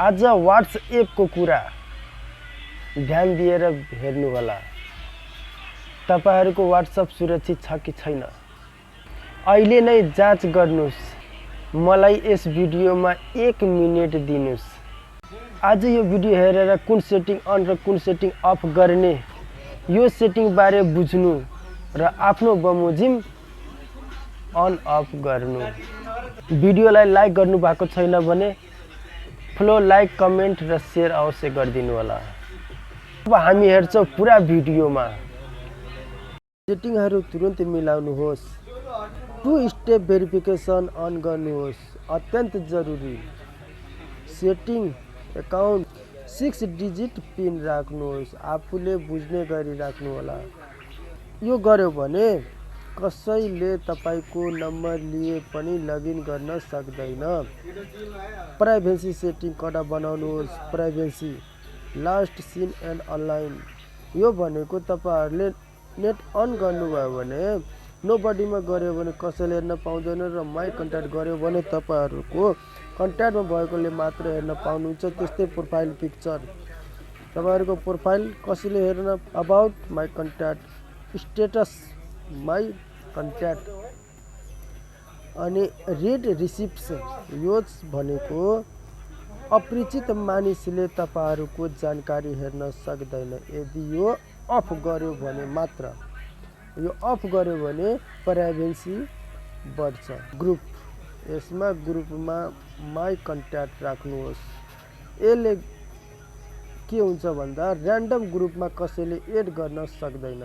आज व्हाट्सएपको कुरा ध्यान दिएर हेर्नु होला। तपाईहरुको व्हाट्सएप सुरक्षित छ कि छैन अहिले नै जाँच गर्नुस्। मलाई यस भिडियोमा 1 मिनेट दिनुस्। आज यो भिडियो हेरेर कुन सेटिङ अन र कुन सेटिङ अफ गर्ने यो सेटिङ बारे बुझ्नु र आफ्नो बमोजिम अन अफ गर्नु। भिडियोलाई लाइक गर्नु भएको छैन भने फलो लाइक कमेन्ट र शेयर अवश्य गरिदिनु होला। अब हामी हेर्छौं पुरा भिडियोमा। सेटिङहरु तुरुन्तै मिलाउनुहोस्। 2 स्टेप भेरिफिकेसन अन गर्नुहोस्, अत्यन्त जरुरी। सेटिङ अकाउन्ट 6 डिजिट पिन राख्नुहोस्, आफूले बुझ्ने गरी राख्नु होला। यो गर्यो भने कसैले तपाईको नम्बर लिए पनि लगइन गर्न सक्दैन। प्राइभेसी सेटिङ कडा बनाउनुहोस्। Privacy last seen and online यो भनेको तपाईहरुले नेट अन गर्नुभयो भने नोबडीमा गर्यो भने कसैले हेर्न पाउँदैन र माई कन्ट्याक्ट गर्यो भने तपाईहरुको कन्ट्याक्टमा भएकोले मात्र हेर्न पाउनुहुन्छ। त्यस्तै प्रोफाइल पिक्चर तपाईहरुको प्रोफाइल कसैले हेर्न about my contact status my contact अनि रिड रिसिप्ट्स यो भनेको अपरिचित मानिसले तपाईहरुको जानकारी हेर्न सक्दैन। यदि यो अफ गर्यो भने मात्र, यो अफ गर्यो भने प्राइभेसी बढ्छ। ग्रुप यसमा ग्रुपमा माई कन्ट्याक्ट राख्नुहोस्। यसले के हुन्छ भन्दा र्यान्डम ग्रुपमा कसैले एड गर्न सक्दैन।